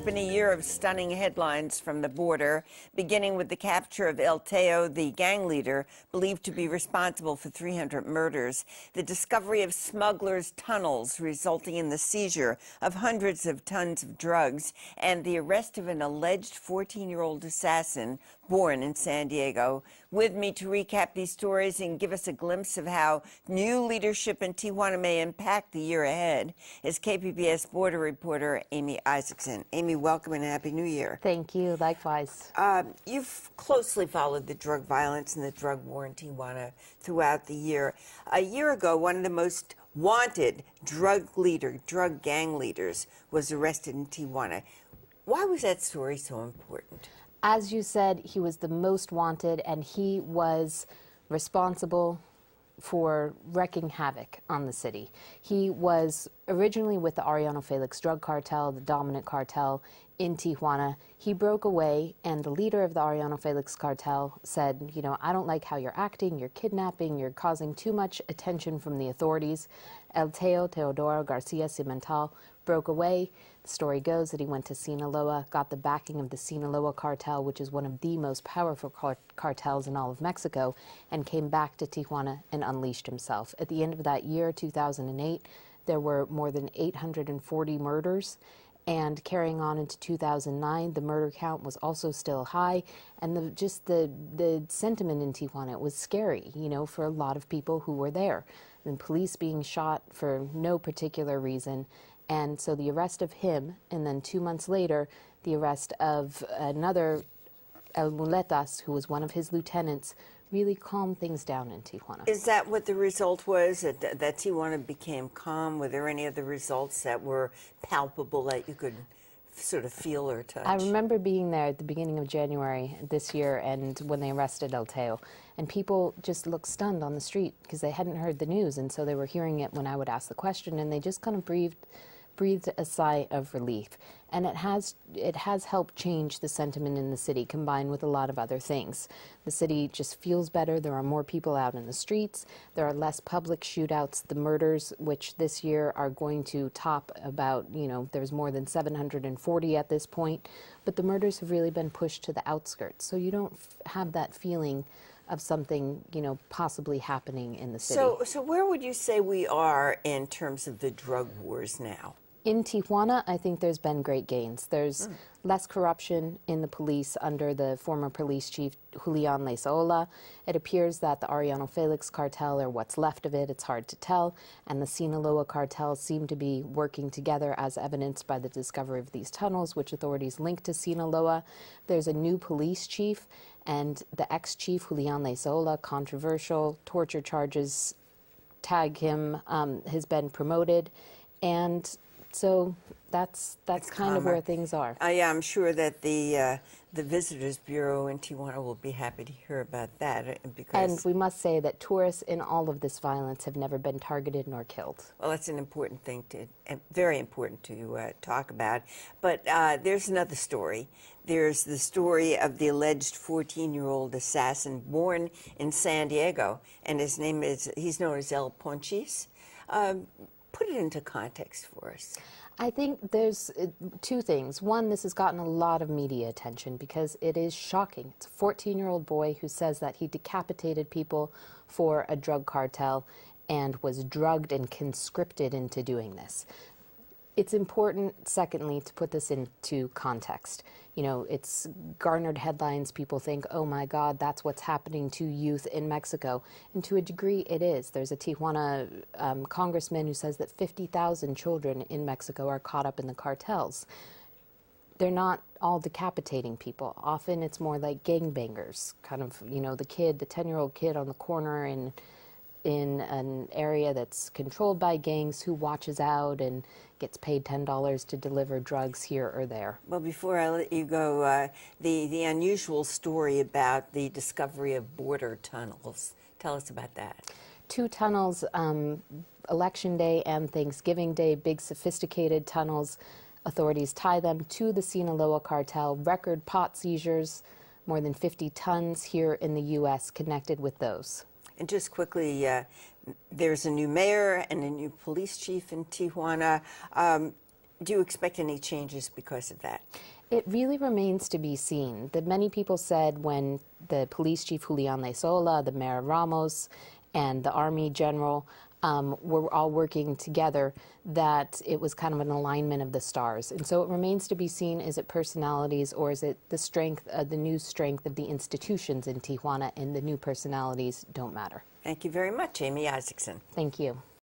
been a year of stunning headlines from the border, beginning with the capture of El Teo, the gang leader believed to be responsible for 300 murders, the discovery of smugglers' tunnels resulting in the seizure of hundreds of tons of drugs, and the arrest of an alleged 14-year-old assassin born in San Diego. With me to recap these stories and give us a glimpse of how new leadership in Tijuana may impact the year ahead is KPBS border reporter Amy Isackson. Amy, welcome and Happy New Year. Thank you. Likewise. You've closely followed the drug violence and the drug war in Tijuana throughout the year. A year ago, one of the most wanted drug gang leaders was arrested in Tijuana. Why was that story so important? As you said, he was the most wanted, and he was responsible for wreaking havoc on the city. He was originally with the Arellano Felix drug cartel, the dominant cartel in Tijuana. He broke away, and the leader of the Arellano Felix cartel said, you know, I don't like how you're acting, you're kidnapping, you're causing too much attention from the authorities. El Teo, Teodoro Garcia Cimental, broke away. The story goes that he went to Sinaloa, got the backing of the Sinaloa cartel, which is one of the most powerful cartels in all of Mexico, and came back to Tijuana and unleashed himself. At the end of that year, 2008, there were more than 840 murders. And carrying on into 2009, the murder count was also still high, and the sentiment in Tijuana, it was scary, you know, for a lot of people who were there. And police being shot for no particular reason. And so the arrest of him, and then 2 months later, the arrest of another El Muletas, who was one of his lieutenants, really calmed things down in Tijuana. Is that what the result was, that Tijuana became calm? Were there any other results that were palpable that you could sort of feel or touch? I remember being there at the beginning of January this year, and when they arrested El Teo, and people just looked stunned on the street because they hadn't heard the news, and so they were hearing it when I would ask the question, and they just kind of breathed a sigh of relief. And it has helped change the sentiment in the city, combined with a lot of other things. The city just feels better. There are more people out in the streets. There are less public shootouts. The murders, which this year are going to top about, you know, there's more than 740 at this point, but the murders have really been pushed to the outskirts. So you don't have that feeling of something, you know, possibly happening in the city. So where would you say we are in terms of the drug wars now? In Tijuana, I think there's been great gains. There's less corruption in the police under the former police chief, Julian Leizaola. It appears that the Arellano Felix cartel, or what's left of it, it's hard to tell, and the Sinaloa cartel seem to be working together, as evidenced by the discovery of these tunnels, which authorities link to Sinaloa. There's a new police chief, and the ex-chief, Julian Leizaola, controversial, torture charges tag him, has been promoted, and so that's kind of where things are. Yeah, I'm sure that the Visitors Bureau in Tijuana will be happy to hear about that. And we must say that tourists in all of this violence have never been targeted nor killed. Well, that's an important thing very important to talk about. But there's another story. There's the story of the alleged 14-year-old assassin born in San Diego, and he's known as El Ponchis. Put it into context for us. I think there's two things. One, this has gotten a lot of media attention because it is shocking. It's a 14-year-old boy who says that he decapitated people for a drug cartel and was drugged and conscripted into doing this. It's important, secondly, to put this into context. You know, it's garnered headlines. People think, oh my God, that's what's happening to youth in Mexico. And to a degree, it is. There's a Tijuana congressman who says that 50,000 children in Mexico are caught up in the cartels. They're not all decapitating people. Often it's more like gangbangers, kind of, you know, the 10-year-old kid on the corner in an area that's controlled by gangs who watches out and gets paid $10 to deliver drugs here or there. Well, before I let you go, the unusual story about the discovery of border tunnels. Tell us about that. 2 tunnels, Election Day and Thanksgiving Day, big sophisticated tunnels. Authorities tie them to the Sinaloa cartel. Record pot seizures, more than 50 tons here in the U.S. connected with those. And just quickly, there's a new mayor and a new police chief in Tijuana. Do you expect any changes because of that? It really remains to be seen. That many people said when the police chief Julian Lesola, the mayor Ramos, and the army general were all working together, that it was kind of an alignment of the stars. And so it remains to be seen, is it personalities or is it the strength, the new strength of the institutions in Tijuana, and the new personalities don't matter. Thank you very much, Amy Isackson. Thank you.